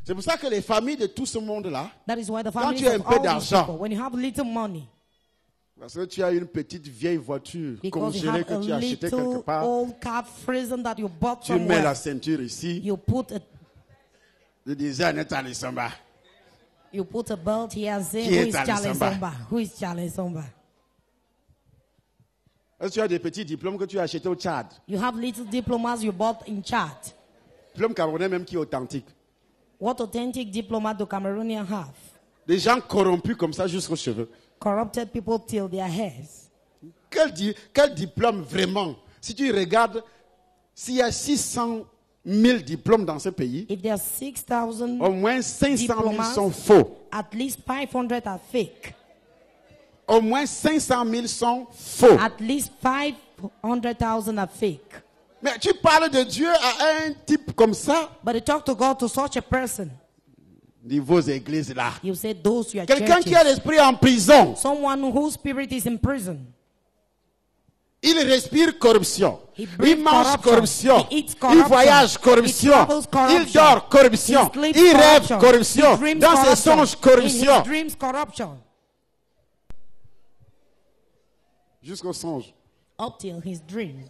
C'est pour ça que les familles de tout ce monde-là, That is why the quand families tu as un of peu all these d'argent, people, when you have little money, parce que tu as une petite vieille voiture because you congélée have que a tu as achetée quelque little part, old car frozen that you bought tu mets la somewhere, ceinture ici. you put Je disais à Neta Lissamba, a belt here and say, Qui who est is Charlie Charlie Samba? Somba? Who is Charlie Somba? est-ce que tu as des petits diplômes que tu as achetés au Tchad? You have little diplomas you bought in Chad. Diplôme camerounais même qui est authentique. What authentic diplomat do Cameroonians have? Des gens corrompus comme ça jusqu'aux cheveux. Corrupted people till their hairs. Quel diplôme vraiment? Si tu regardes, s'il y a 600 000 diplômes dans ce pays, If there are 6,000 au moins 500 000 diplomas, sont faux. at least 500 are fake. Au moins 500 000 sont faux. At least 500,000 are fake. Mais tu parles de Dieu à un type comme ça, But you talk to God to such a person. de vos églises là. You say those your Quelqu'un qui a churches. l'esprit en prison, Someone whose spirit is in prison. il respire corruption. He breathes Il mange corruption. He eats Il corruption. voyage He corruption. travels Il corruption. dort corruption. He sleeps Il rêve corruption. corruption. He dreams Dans ses corruption. songes In corruption. his dreams corruption. Jusqu'au songe. Up till his dreams.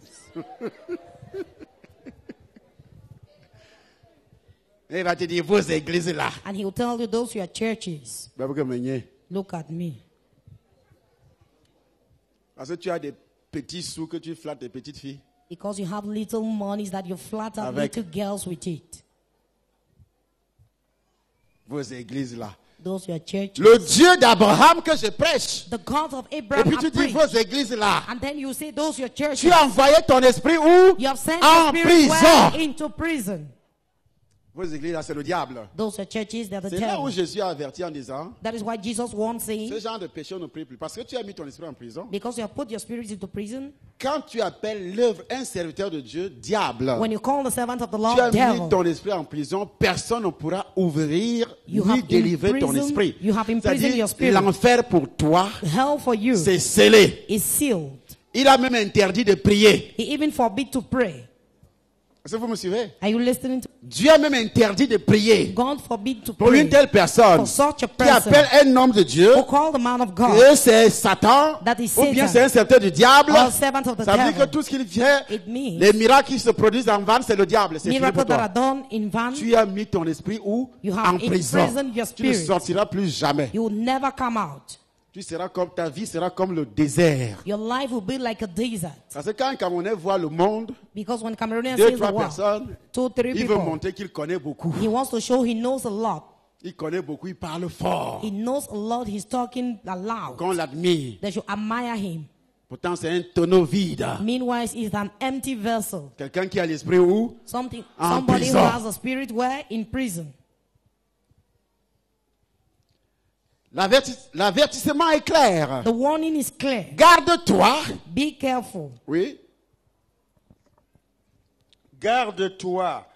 Et il va te dire, vos églises là. And he will tell you those your churches. Look at me. Parce que tu as des petits sous que tu flattes des petites filles. Because you have little monies that you flatter Avec- little girls with it. Vos églises là. Those your churches. Le Dieu d'Abraham que je prêche. The God of Et Abraham puis tu I dis, preach. vos églises là. And then you say those your churches. Tu as envoyé ton esprit où? You have sent En your spirit prison. where? Into prison. Vos églises là, c'est le diable. Those are churches that are the C'est là où devil. Jésus a averti en disant, That is why Jesus once ce said, genre de péché on ne prie plus. Parce que tu as mis ton esprit en prison. because you have put your spirit into prison, Quand tu appelles l'œuvre un serviteur de Dieu, diable, when you call the servant of the tu Lord as mis devil, ton esprit en prison, personne ne pourra ouvrir You ni have délivrer ton imprisoned- esprit. you have imprisoned C'est-à-dire, your spirit. l'enfer pour toi, hell for you c'est scellé. is sealed. Il a même interdit de prier. He even forbid to pray. Est-ce que vous me suivez? Are you listening to Dieu a même interdit de prier God forbid to pour pray une telle personne for such a qui person appelle un homme de Dieu, who call the man of God que c'est Satan, That is ou bien Satan. c'est un serviteur du diable. or servant of the Ça veut dire que devil. tout ce qu'il fait, It means les miracles qui se produisent en vain, c'est le diable. C'est fini miracles pour that toi. are done in vain, Tu as mis ton esprit où? You have En prison. imprisoned your Tu ne spirit. sortiras plus jamais. you will never come out. Tu seras comme, ta vie sera comme le désert. Your life will be like a desert. Parce que quand un Camerounais voit le monde, Because when Cameroonian deux, sees the trois world, personnes, 2, 3 il veut people, montrer qu'il connaît beaucoup. he wants to show he knows a lot. Il connaît beaucoup, il parle fort. He knows a lot, he's talking aloud. Qu'on l'admire. They should admire him. Pourtant, c'est un tonneau vide. Meanwhile, he's an empty vessel. Quelqu'un qui a l'esprit où? Somebody En who prison. has a spirit where? In prison. L'avertissement est clair. The warning is clear. Garde-toi. Be careful. Oui. Garde-toi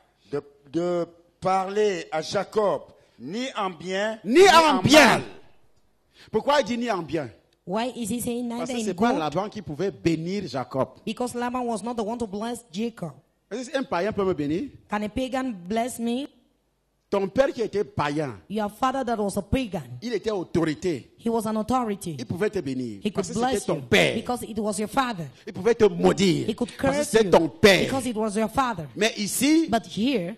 de parler à Jacob ni en bien Ni en bien. mal. Pourquoi il dit ni en bien? Why is he saying Parce neither que in c'est pas good? Laban qui pouvait bénir Jacob. Because Laban was not the one to bless Jacob. Est-ce qu'un païen peut me bénir? Can a pagan bless me? Ton père qui était païen, Your father that was a pagan, il était autorité. he was an authority. Il pouvait te bénir. He Parce could que c'était bless ton you père. because it was your father. Il pouvait te maudire. He could Parce que curse c'était you ton père. because it was your father. Mais ici, But here,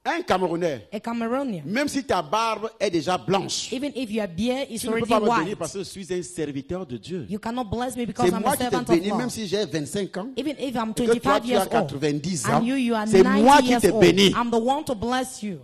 un Camerounais, a Cameroonian, même si ta barbe est déjà blanche, even if your beard is tu ne peux already pas me bénir white, parce que je suis un serviteur de Dieu. you cannot bless me because C'est I'm moi a qui te servant of bénis, même God. si j'ai 25 ans. Even if I'm Et que toi, 25 tu as years old, 90 ans, and you are c'est moi 90 qui years te old, bénis. I'm the one to bless you.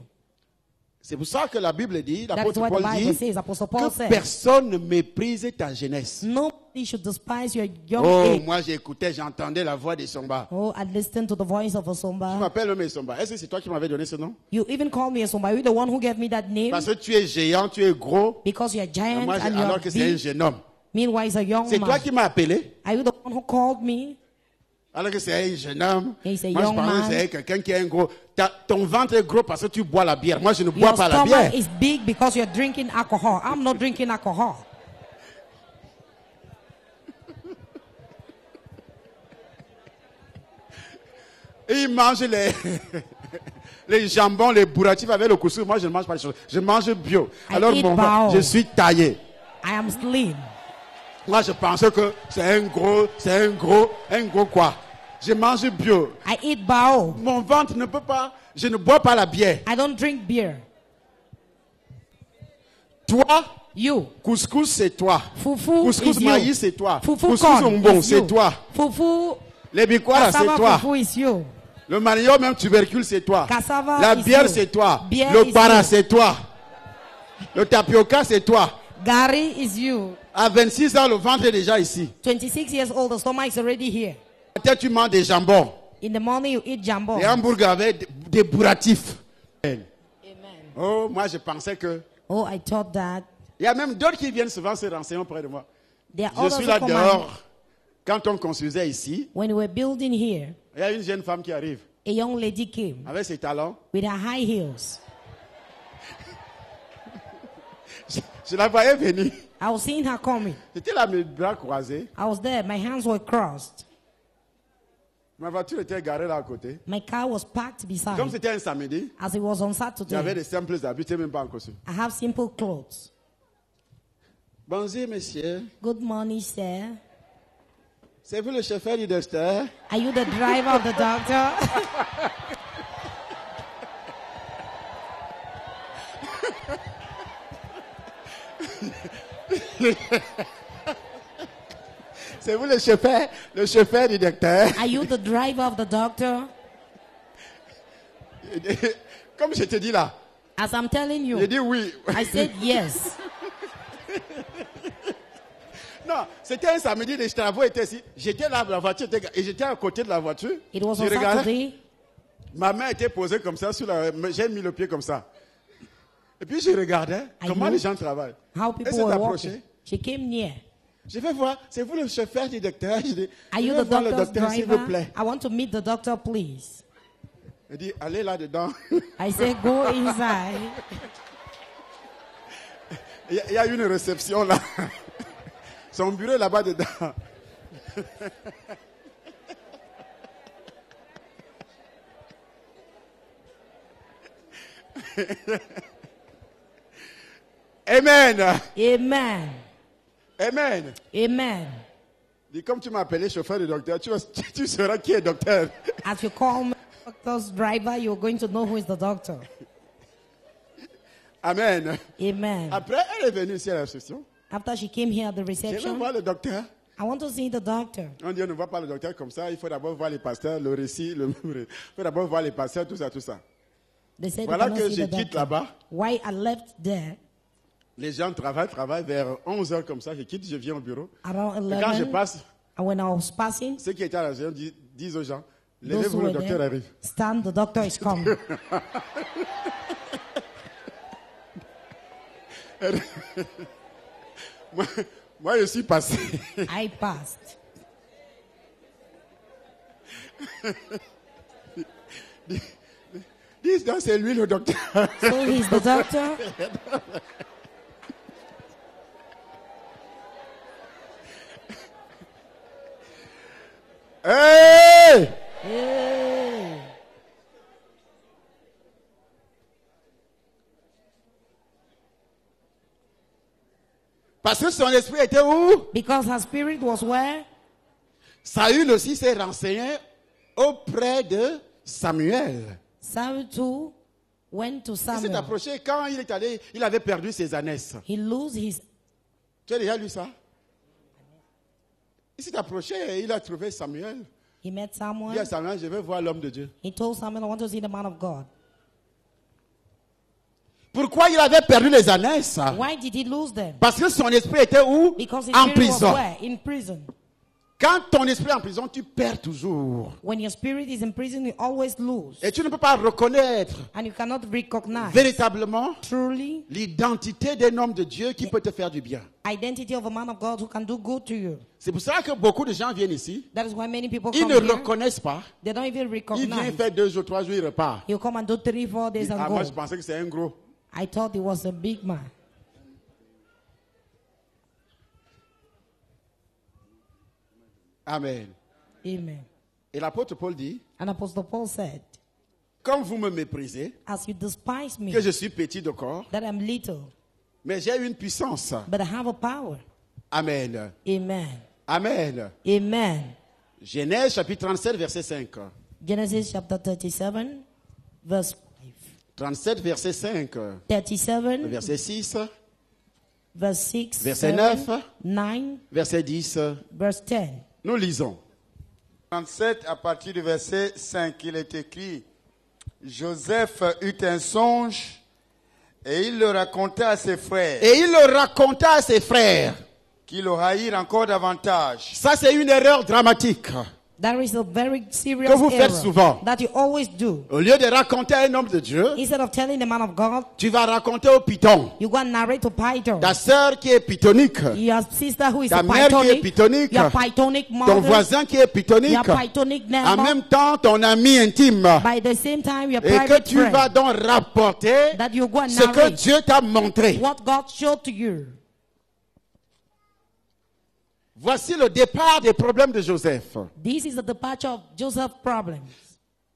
C'est pour ça que la Bible dit, That is l'apôtre what the Paul Bible dit, says. Apostle Paul que said, personne ne méprise ta jeunesse. nobody should despise your young Oh, age. moi j'écoutais, j'entendais la voix des Somba. Oh, I listened to the voice of a Je Somba. m'appelle même Somba. Est-ce que c'est toi qui m'avais donné ce nom? You even called me a Somba. You're the one who gave me that name Parce que tu es géant, tu es gros. because you're Et giant moi, and you're alors que c'est un big. jeune homme. Meanwhile, he's a young C'est toi man. qui m'as appelé. Are you the one who called me? Alors que c'est un jeune homme. He's a Moi, je young pensais que man. c'est quelqu'un qui est un gros. Ton ventre est gros parce que tu bois la bière. Moi, je ne bois Your pas la stomach bière. is big because you're drinking alcohol. I'm not drinking alcohol. Et il mange les jambons, les bourratifs avec le couscous. Moi, je ne mange pas les choses. Je mange bio. Alors, eat bon, bao. je suis taillé. I am slim. Moi, je pensais que c'est un gros quoi. Je mange bio. I eat bao. Mon ventre ne peut pas, je ne bois pas la bière. I don't drink beer. Toi, You. couscous, c'est toi. Fufu Couscous is you. maïs, c'est toi. Fufu Couscous corn ombon, is c'est you. toi. Fufu Les bikwara, c'est cassava toi. fufu is you. Le manioc, même tubercule, c'est toi. Cassava La is bière, you. c'est toi. Beer Le is para, you. c'est toi. Le tapioca, c'est toi. Gari is you. À 26 ans, le ventre est déjà ici. 26 years old, the stomach is already here. Peut-être tu manges des jambons. In the morning you eat jambon. Des hamburgers avec des bourratifs. Amen. Oh, moi, je pensais que... Oh, I thought that. Il y a même d'autres qui viennent souvent se renseigner auprès de moi. There are Je others suis who là come dehors. Quand on construisait ici, When we were building here, il y a une jeune femme qui arrive a young lady came avec ses talons. with her high heels. Je la voyais venir. I was seeing her coming. J'étais là, mes bras croisés. I was there. My hands were crossed. Ma voiture était garée là à côté. My car was parked Comme beside. c'était un samedi, As it was on j'avais Saturday, des simples habits, je n'étais même pas en costume. I have simple clothes. Bonjour, monsieur. Good morning, sir. C'est vous le chauffeur du docteur? Are you the driver of the doctor? C'est vous le chauffeur du docteur? Are you the driver of the doctor? Comme je te dis là, As I'm telling j'ai you, dit oui. I said yes. Non, c'était un samedi, les travaux étaient ici. J'étais là, la voiture était, et j'étais à côté de la voiture. It was Je on regardais. Saturday. Ma main était posée comme ça, j'ai mis le pied comme ça. Et puis je regardais comment know les gens travaillent. How Elle people s'est were approchée. walking. She came near. Je vais voir, c'est vous le chauffeur du docteur? Je dis, Are je you vais the voir le doctor's docteur, s'il vous driver? plaît. I want to meet the doctor, please. Elle dit, allez là-dedans. I said, go inside. Il y a une réception là. Son bureau est là-bas dedans. Amen. Amen. Amen. Amen. Dis, comme tu m'as appelé chauffeur de docteur, tu sauras qui est docteur. As you call me doctor's driver, you're going to know who is the doctor. Amen. Amen. Après, elle est venue ici à la réception. After she came here at the Je vais reception, voir le docteur. I want to see the doctor. On dit, on ne voit pas le docteur comme ça. Il faut d'abord voir les pasteurs, le récit. Il faut d'abord voir les pasteurs, tout ça, tout ça. They said Voilà they que cannot see je the quitte doctor. là-bas. Why I left there Les gens travaillent vers 11h comme ça. Je quitte, je viens au bureau. around Et quand je 11, passe, and when I was passing, ceux qui étaient à la réunion disent aux gens, those levez-vous, who le were docteur there, arrive. stand, the doctor is coming. Moi, je suis passé. I passed. Dis donc, c'est lui le docteur. So he's the doctor. Hey! Hey. Parce que son esprit était où? Because her spirit was where? Saül aussi s'est renseigné auprès de Samuel. Samuel too went to Il s'est Samuel. approché quand il est allé, il avait perdu ses ânesses. He lose his. Tu as déjà lu ça? Il s'est approché et il a trouvé Samuel. He met Il dit à Samuel. Samuel, je vais voir l'homme de Dieu. He told Samuel, I want to see the man of God. Pourquoi il avait perdu les ânesses? Why did he lose them? Parce que son esprit était où? Because his En spirit was prison. where? In prison. Quand ton esprit est en prison, tu perds toujours. When your spirit is in prison, you always lose. Et tu ne peux pas reconnaître And you cannot recognize véritablement truly l'identité d'un homme de Dieu qui peut te faire du bien. identity of a man of God who can do good to you. C'est pour ça que beaucoup de gens viennent ici. That is why many people Ils come ne here. reconnaissent pas. They don't even Ils viennent recognize. faire 2 jours, 3 jours, ils repartent. You come and do 3, 4 days and Ah, go. moi, je pensais que c'est un gros. I thought he was a big man. Amen. Amen. Et l'apôtre Paul dit, And Apostle Paul said, comme vous me méprisez, as you despise me, que je suis petit de corps, that I'm little, mais j'ai une puissance. but I have a power. Amen. Amen. Amen. Amen. Genèse chapitre 37, verset 5. Genesis chapter 37, verse 5. 37, verset 5. 37, Verset 6. verse 6, Verset 7, 9. 9, Verset 10. verse 10. Nous lisons. 37, à partir du verset 5, il est écrit, Joseph eut un songe et il le raconta à ses frères, Et il le raconta à ses frères. qui le haïrent encore davantage. Ça, c'est une erreur dramatique. That is a very serious Que vous faites error souvent. that you always do. Au lieu de raconter à un homme de Dieu, Instead of telling the man of God, tu vas raconter au python. you go and narrate to Python. Ta sœur qui est pythonique. Your sister who is Ta a mère qui est Pythonic, pythonique. your Pythonic Ton mother, voisin qui est pythonique. your Pythonic En neighbor, même temps, ton ami intime. by the same time your Et que private tu vas friend, donc rapporter that you go and ce que narrate Dieu t'a montré. what God showed to you. Voici le départ des problèmes de Joseph. This is the departure of Joseph's problems.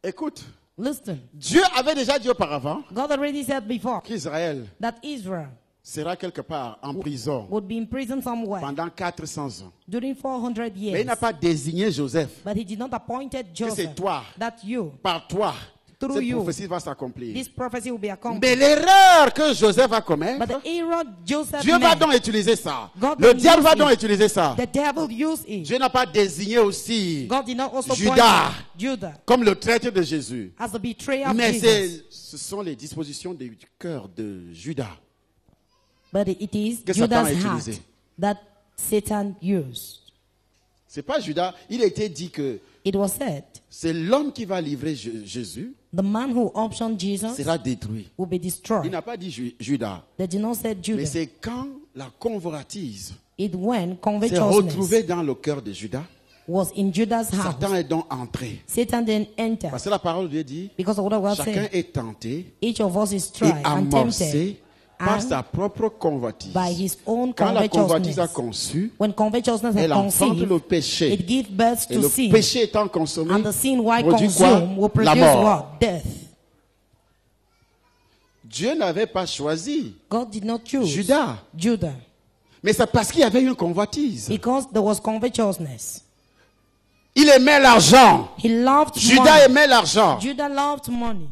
Écoute, Listen, Dieu avait déjà dit auparavant God already said before qu'Israël that Israel sera quelque part en prison would be in prison somewhere pendant 400 ans. during 400 Mais il years. n'a pas désigné Joseph. But he did not appoint Joseph. c'est toi. That you, Par toi, Through cette you. prophétie va s'accomplir. this prophecy will be Mais accomplished. l'erreur que Joseph va But commettre, the error Joseph Dieu va made, donc utiliser ça. God Le will diable use va it. donc utiliser ça. the devil used it. Dieu n'a pas désigné aussi God did not also Judas. point Judah comme le traître de Jésus. as the betrayer of Mais Jesus. ce sont les dispositions du cœur de Judas. But it is que Satan Judah's a heart utilisé. that Satan used. C'est pas Judas. Il a été dit que It was said, c'est l'homme qui va livrer Jésus the man who optioned Jesus sera détruit. will be Il destroyed. n'a pas dit Judas. They did not say Mais Judah. c'est quand la convoitise It when s'est covetousness retrouvée dans le cœur de Judas, was in Judah's house. Satan est donc entré. Satan then entered. Parce que la parole de Dieu dit, Because of what God chacun said, est tenté each of us is et tried and tempted amorcé par and sa propre convoitise. by his own Quand la convoitise a covetousness. conçu, When covetousness elle has enfante le conceived, péché. it gives birth Et to le sin. péché étant consommé, And the sin, while produit quoi? consumed, will La produce mort. what? Death. Dieu n'avait pas choisi God did not choose Judas. Judah Mais c'est parce qu'il y avait une convoitise. because there was covetousness. Il aimait l'argent. He loved Judas money. aimait l'argent. Judah loved money.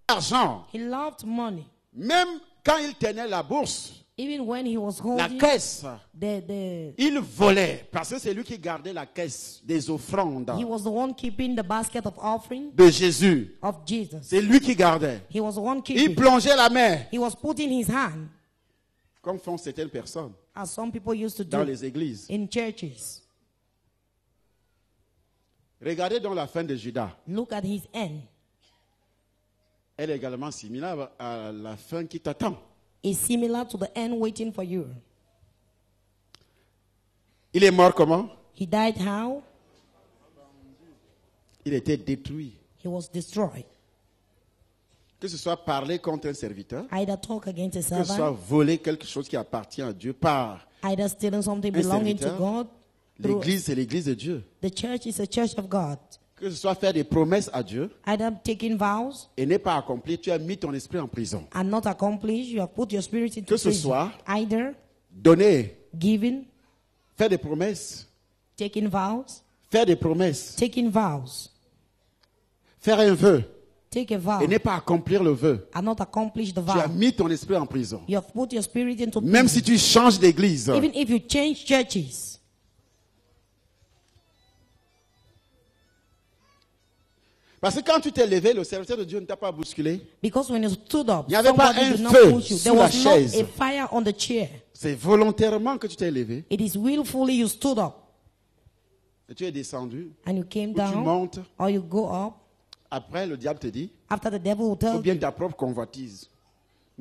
L'argent. He loved money. Même quand il tenait la bourse, Even when he was la holding caisse, the il volait. Parce que c'est lui qui gardait la caisse des offrandes he was the one keeping the basket of offering de Jésus. of Jesus. C'est lui qui gardait. He was the one Il keeping. plongeait la main, He was putting his hand, comme font certaines personnes as some people used to dans do les églises. in churches. Regardez donc la fin de Judas. Look at his end. Elle est également similaire à la fin qui t'attend. It's similar to the end waiting for you. Il est mort comment? He died how? Il était détruit. He was destroyed. Que ce soit parler contre un serviteur, Either talk against a que ce soit servant, voler quelque chose qui appartient à Dieu par either stealing something un belonging to serviteur. God. Through L'église, c'est l'église de Dieu. the church is a church of God. Que ce soit faire des promesses à Dieu Either taking vows et n'est pas accompli, tu as mis ton esprit en prison. and not accomplished, you have put your spirit into Que ce prison. soit Either donner, giving, faire des promesses, taking vows, faire des promesses, taking vows, faire un vœu take a vow et n'est pas accomplir le vœu. and not accomplish the Tu as vow. mis ton esprit en prison. You have put your spirit into Même prison. si tu changes d'église, Even if you change churches. parce que quand tu t'es levé, le serviteur de Dieu ne t'a pas bousculé. Because when you stood up, Il n'y avait pas somebody un did not feu push you. sous There la was not chaise. a fire on the chair. C'est volontairement que tu t'es levé It is willfully you stood up et tu es descendu. and you came Ou tu down montes. or you go up. Après, le diable te dit, After the devil will ou tell bien you, ta propre convoitise.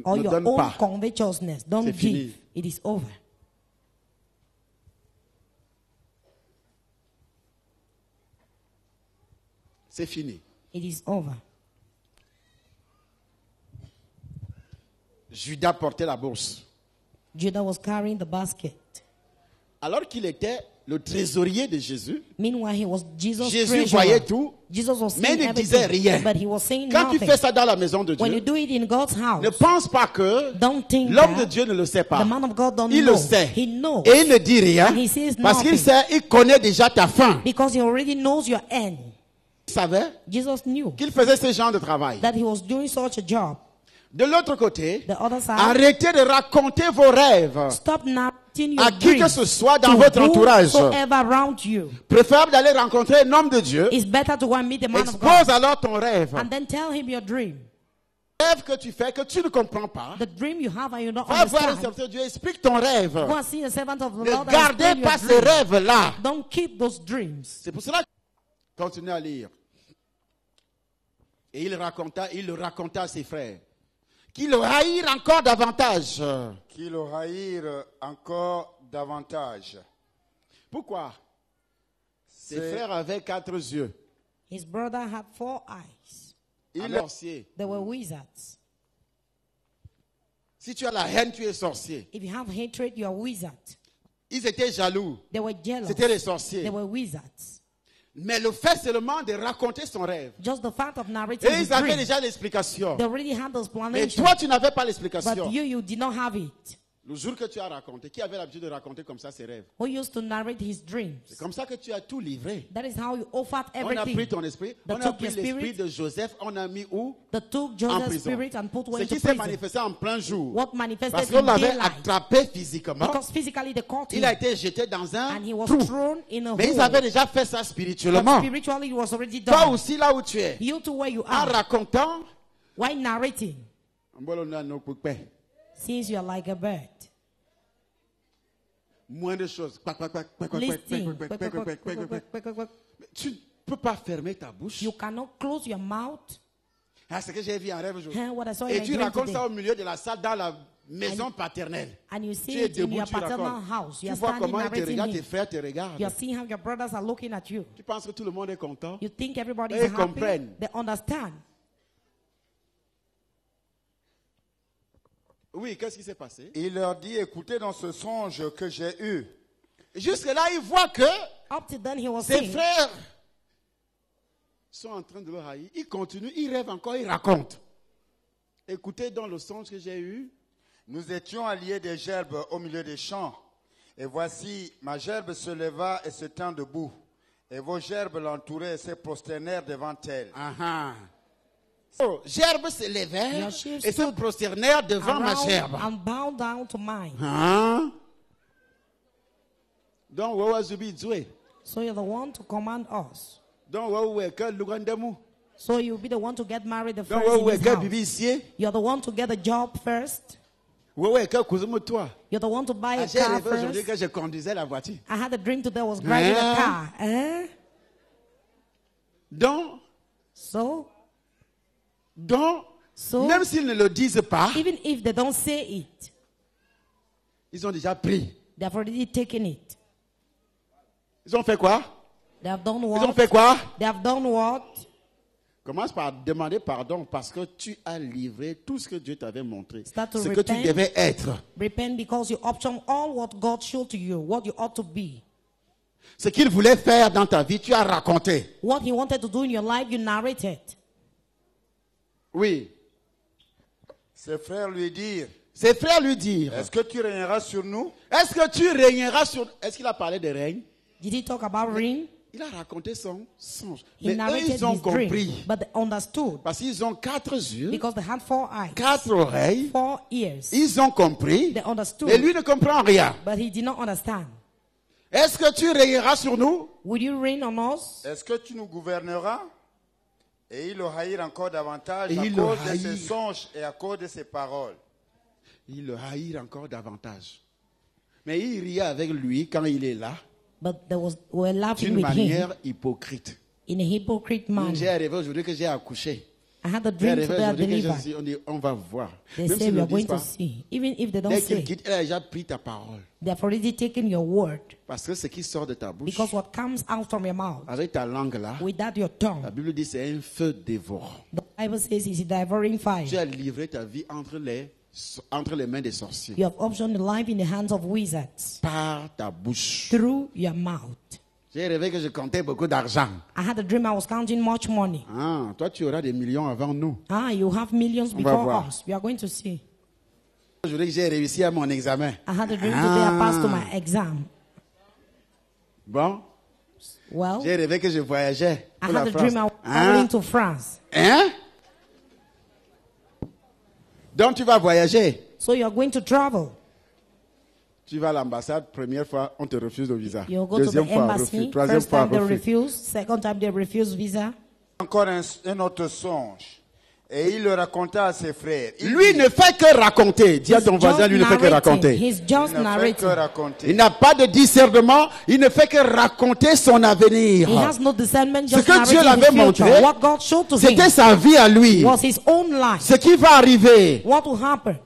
or Ne your donne own pas. covetousness, don't C'est fini. give. It is over. C'est fini. It is over. Judas portait la bourse. Judah was carrying the basket. Alors qu'il était le trésorier de Jésus. Meanwhile, he was Jesus' Jésus treasurer. voyait tout, Jesus was mais seeing il ne disait everything, rien. but he was saying Quand tu nothing. fais ça dans la maison de When you Dieu, do it in God's house, ne pense pas que don't think l'homme de that Dieu ne le sait pas. the man of God don't Il know. le sait. He knows. Et il ne dit rien And he says parce qu'il nothing. sait, il connaît déjà ta fin. Because he already knows your end. Il savait Jesus knew qu'il faisait ce genre de travail. that he was doing such a job. De l'autre côté, The other side, arrêtez de raconter vos rêves stop narrating your à qui que dreams ce soit dans to votre entourage. whosoever around you. Préférable d'aller rencontrer un homme de Dieu. It's better to go and meet the man of God Expose alors ton rêve. and then tell him your dream. Rêve que tu fais, que tu ne comprends pas. The dream you have and you don't Va voir un understand. serviteur de Dieu, explique ton rêve. Go and see the servant of the Ne Lord and gardez explain pas your ces dream. rêves-là. Don't keep those dreams. C'est pour cela que continue à lire. Et il le raconta à ses frères. Qu'ils le haïrent encore davantage. Qu'ils le haïrent encore davantage. Pourquoi? Ses C'est- frères avaient 4 yeux. His brother had 4 eyes. Un sorcier. They were wizards. Si tu as la haine, tu es sorcier. If you have hatred, you are wizard. Ils étaient jaloux. They were jealous. C'était les They sorciers. were wizards. Mais le fait seulement de raconter son rêve. Just the fact of narrating Et his ils avaient dream. déjà l'explication. They already had Mais those explanations. toi, tu n'avais pas But l'explication. you did not have it. Le jour que tu as raconté, qui avait l'habitude de raconter comme ça ses rêves? Who used to narrate his dreams? C'est comme ça que tu as tout livré. That is how you offered On a everything. pris ton esprit, That on a took pris your l'esprit spirit. de Joseph, on a mis où? That took En Joseph's prison. spirit and put one Ce into qui s'est prison. manifesté en plein jour. What manifested Parce in qu'on l'avait daylight. attrapé physiquement. Because physically they caught Il him. a été jeté dans un And he was trou. thrown in a Mais ils hole. avaient déjà fait ça But spirituellement. spiritually it was already Toi done. aussi, là où tu es, You to where you en are. racontant, Why narrating? Since you are like a bird. moins de choses. Listening. Tu ne peux pas fermer ta bouche. You cannot close your mouth. Ah, c'est ce que j'ai vu en rêve aujourd'hui. What I saw in Et my tu dream racontes today. ça au milieu de la salle dans la maison paternelle. And you Tu see es it in debout, your tu paternal racontes. house. You Tu are vois standing comment ils te narrating regardent, tes him. frères te You are regardent. seeing how your brothers are looking at you. Tu penses que tout le monde est content? You think everybody Et is ils happy. comprennent. They understand. Oui, qu'est-ce qui s'est passé? Il leur dit, écoutez dans ce songe que j'ai eu. Jusque-là, il voit que Up to then he was ses saying, frères sont en train de le haïr. Il continue, il rêve encore, il raconte. Écoutez dans le songe que j'ai eu. Nous étions alliés des gerbes au milieu des champs. Et voici, ma gerbe se leva et se tint debout. Et vos gerbes l'entouraient et se prosternèrent devant elle. Oh, gerbe se levèrent Your sheep et se stood prosternèrent devant ma around gerbe. and bow down to mine. Donc, wawa zubi dzwe. So you're the one to command us. Donc, wawa ke lugandemu. So you'll be the one to get married the Donc, first in wawa his ke house. bibi ici. You're the one to get a job first. Wawa ke kuzumu toi. You're the one to buy a J'ai car rêvé aujourd'hui first. que je conduisais la voiture. I had a dream today I was driving a car. Donc, So, même s'ils ne le disent pas, even if they don't say it, ils ont déjà pris. they have already taken it. Ils ont fait quoi? They have done Ils ont what? fait quoi? They have done what? Commence par demander pardon parce que tu as livré tout ce que Dieu t'avait montré. Start to Ce que tu repent. devais être. Repent because you option all what God showed to you, what you ought to be. Ce qu'il voulait faire dans ta vie, tu as raconté. What he wanted to do in your life, you narrated. Oui. Ses frères lui dirent, Ses frères lui dirent, est-ce que tu régneras sur nous? est-ce que tu régneras sur... Est-ce qu'il a parlé de règne? Did he talk about rain? Il a raconté son songe. He Mais eux, narrated ils ont his dream, compris. but they understood Parce qu'ils ont 4 yeux, because they had 4 eyes, 4 oreilles. 4 ears. Ils ont compris. They understood, Mais lui ne comprend rien. but he did not understand. Est-ce que tu régneras sur nous? Will you reign on us? Est-ce que tu nous gouverneras? Et ils le haïrent encore davantage Et à ils le cause de ses haïrent. songes et à cause de ses paroles. Ils le haïrent encore davantage. Mais ils riaient avec lui quand il est là, But were laughing d'une with him manière hypocrite. in a hypocrite manner. J'ai rêvé aujourd'hui que j'ai accouché. I had a J'ai dream rêvé today I aujourd'hui que delivered. on dit, on va voir. They Même say s'ils we ne are le disent going to pas, see. Even if they don't dès qu'il say, quitte, elle a déjà pris ta parole. they have already taken your word. Parce que ce qui sort de ta bouche, Because what comes out from your mouth, avec ta langue là, with that your la tongue, Bible dit c'est un feu dévorant. the Bible says is a devouring Tu fire. as livré ta vie entre les entre les mains des sorciers. You have optioned your life in the hands of wizards. Par ta bouche. Through your mouth. J'ai rêvé que je comptais beaucoup d'argent. I had a dream I was counting much money. Ah, toi tu auras des millions avant nous. Ah, you have millions before us. We are going to see. Aujourd'hui j'ai réussi à mon examen. I had a dream today I passed to my exam. Bon. Well, J'ai rêvé que je voyageais I pour la had a France. dream I was traveling to France. Hein? Donc tu vas voyager. So you are going to travel. Tu vas à l'ambassade, première fois, on te refuse le visa. You go to Deuxième the fois, embassy. refus. Troisième First fois, time they refus. refuse. Second time they refuse visa. Encore un autre songe. Et il le raconta à ses frères. Il Lui dit, ne fait que raconter. Dis à He's ton voisin, just lui ne fait que narrating. raconter. He's il just ne fait que narrating. raconter. Il n'a pas de discernement, il ne fait que raconter son avenir. He has no discernment, Ce just que Dieu narrating l'avait his future. montré, What God showed to him c'était sa vie à lui. was his own life. Ce qui va arriver. What will happen?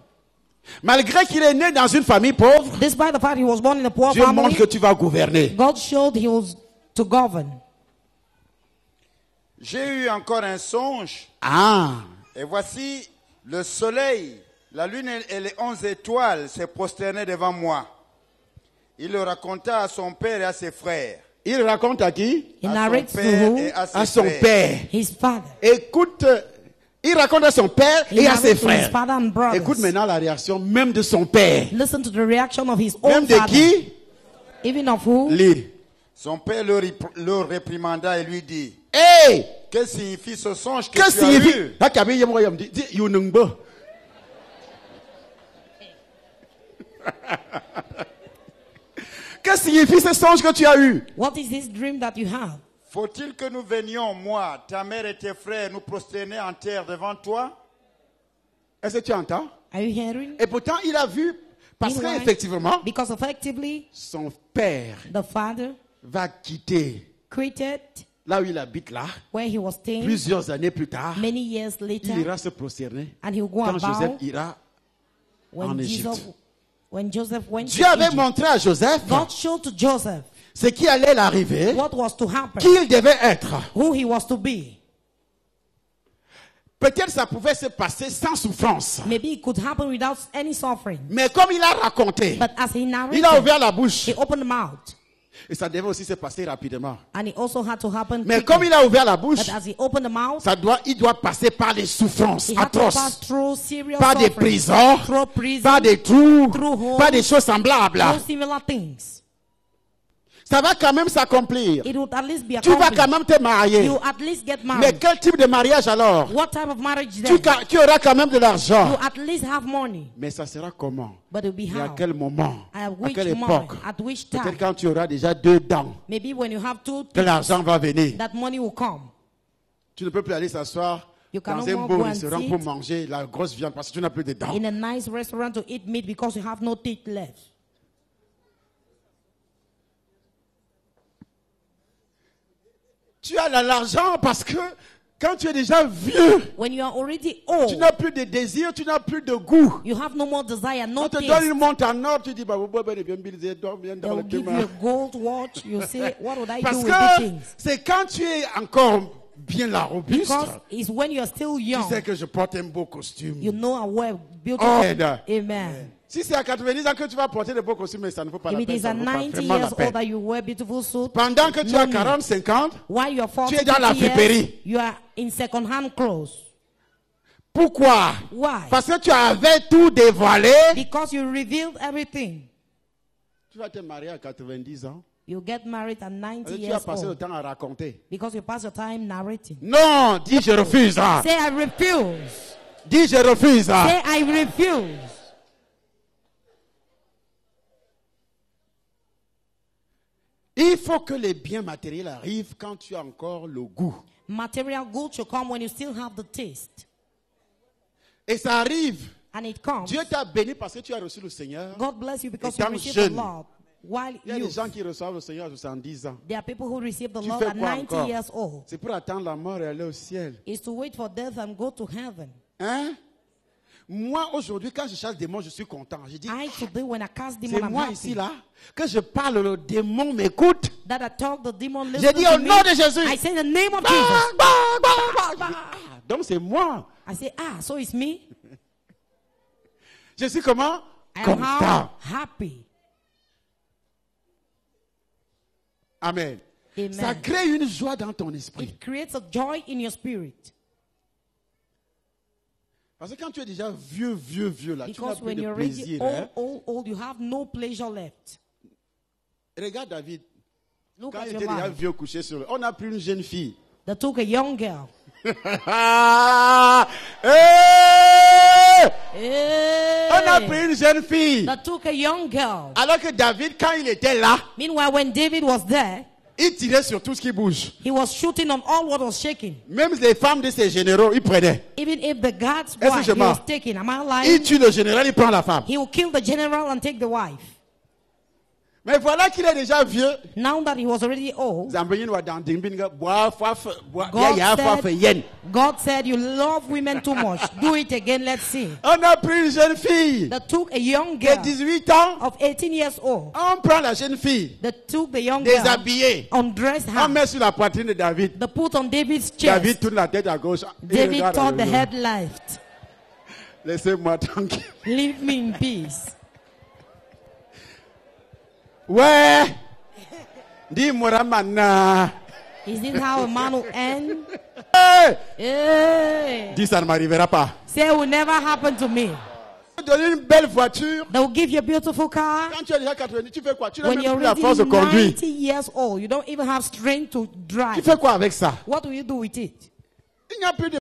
Malgré qu'il est né dans une famille pauvre, Despite the fact he was born in a poor Dieu montre family, que tu vas gouverner. God showed he was to govern. J'ai eu encore un songe. Ah. Et voici le soleil, la lune et les 11 étoiles se prosternaient devant moi. Il le raconta à son père et à ses frères. Il raconte à qui? He À son narrates to père who? et à ses À son frères. père. His father. Écoute, il raconte à son père He et à narrates ses to his frères. father and brothers. Écoute maintenant la réaction même de son père. Listen to the reaction of his Même own de father. qui? Even of who? Lis. Son père le réprimanda et lui dit, Hey! que signifie ce songe que Que tu as signifie? eu? Là, Kabi, il me dit, Yunungbo. Que signifie ce songe que tu as eu? What is this dream that you have? Faut-il que nous venions, moi, ta mère et tes frères, nous prosterner en terre devant toi? Est-ce que tu entends? Are you hearing? Et pourtant, il a vu, parce Meanwhile, qu'effectivement, because effectively, son père the father va quitter created là où il habite là, where he was staying plusieurs années plus tard. many years Il later, ira se prosterner and he will go quand Joseph about ira en when Égypte. Joseph went Dieu to avait Egypt. montré à Joseph God showed to Joseph ce qui allait l'arriver, what was to happen, qui il devait être. who he was to be. Peut-être ça pouvait se passer sans souffrance. Maybe it could happen without any suffering. Mais comme il a raconté, But as he il a narrated, ouvert la bouche. he opened the mouth. Et ça devait aussi se passer rapidement. And it also had to happen Mais quickly. comme il a ouvert la bouche, But as he opened the mouth, il doit passer par les souffrances he had to pass atroces. through serious Pas des suffering. prisons, Through prison, pas des trous, through homes, pas des choses semblables. through similar things. Ça va quand même s'accomplir. It would at least be Tu vas accomplished. quand même te marier. You at least get Mais married. quel type de mariage alors? What type of marriage Tu, then? tu auras quand même de You l'argent. at least have money. Mais ça sera comment? But it will be Et à how? quel moment? At À which quelle moment? époque? At which Peut-être time? quand tu auras déjà 2 dents, Maybe when you have two que l'argent va venir. that money will come. Tu ne peux plus aller s'asseoir You dans cannot un go beau and restaurant sit pour manger la grosse viande parce que tu n'as plus de dents. In a nice restaurant to eat meat because you have no teeth left. Tu as l'argent parce que quand tu es déjà vieux, When you are already tu old, n'as plus de désir, tu n'as plus de goût. you have no more desire, no On te donne taste. une montre en or, tu dis, bah, bien bilisé, bien They dans le will give climat. you a gold watch. You say, what would I do Parce with these que things? c'est quand tu es encore bien la robuste, Because it's when you are still tu young, sais que je porte un beau costume. you know I wear beautiful. Oh, Amen. Si c'est à 90 ans que tu vas porter de beaux costumes, mais ça ne vaut pas If la it peine. is Ça at ne vaut pas 90 vraiment la years peine. old that you wear beautiful suit, Pendant que tu no as need. 40, 50, while you are 40 es dans la 50 years, friperie. you are in second-hand clothes. pourquoi? Why? Parce que tu avais tout dévoilé. Because you revealed everything. Tu vas te marier à 90 ans. You get married at 90 Tu as years passé le old temps à raconter. because you pass your time narrating. Non, dis je refuse. Say I refuse. Dis je refuse. Say I refuse. Il faut que les biens matériels arrivent quand tu as encore le goût. Material goods should come when you still have the taste. Et ça arrive. And it comes. Dieu t'a béni parce que tu as reçu le Seigneur. God bless you because Étant you received jeune. the Lord. While Il y a you, des gens qui reçoivent le Seigneur à 70 ans. there are people who receive the Tu Lord fais at quoi 90 encore? years old. C'est pour attendre la mort et aller au ciel. Is to wait for death and go to heaven. Hein? Moi, aujourd'hui, quand je chasse des démons, je suis content. Je dis, I today when I cast c'est demon, I'm moi happy. ici, là, que je parle, le démon m'écoute. That I talk, the demon J'ai listen dit to au me. nom de Jésus. I say the name of Bah, Jesus. bah, bah, bah, bah. Donc c'est moi. I say, so it's me. Je suis comment? I am Content. happy. Amen. Amen. Ça crée une joie dans ton esprit. It creates a joy in your spirit. Parce que quand tu es déjà vieux, là, tu n'as Because plus when de you're already plaisir. old, you have no pleasure left. Regarde David. Look Quand at il your était déjà life. vieux couché sur le... On a pris une jeune fille. They took a young girl. Hey! Hey. On a pris une jeune fille. They took a young girl. Alors que David, quand il était là, Meanwhile, when David was there, il tirait sur tout ce qui bouge. he was shooting on all what was shaking. Même les femmes de ses généraux, il prenait. Even if the guard's Est-ce que wife je he mens? was taking, am I Il lying? tue le général, il prend la femme. He will kill the general and take the wife. Mais voilà qu'il est déjà vieux. Now that he was already old, God said, you love women too much. Do it again, let's see. On a pris une jeune fille They took a young de girl 18 ans. of 18 years old. On prend la jeune fille, They took the young girl, déshabillée. undressed On her. met sur la poitrine de David. They put on David's chest. David tourne la tête à gauche. Il David regarde à turned the gauche. head left. Laissez-moi tranquille. Leave me in peace. Ouais. Dis-moi maintenant. Is this how a man will end? Hey. Hey. Dis, ça ne m'arrivera pas. Say it will never happen to me. Donner une belle voiture. They will give you a beautiful car. Quand tu es déjà 90, tu fais quoi? Tu n'as When même you're plus la already force de conduire. 90 years old, you don't even have strength to Tu drive. fais quoi avec ça? What do you do with it? Il n'y a plus de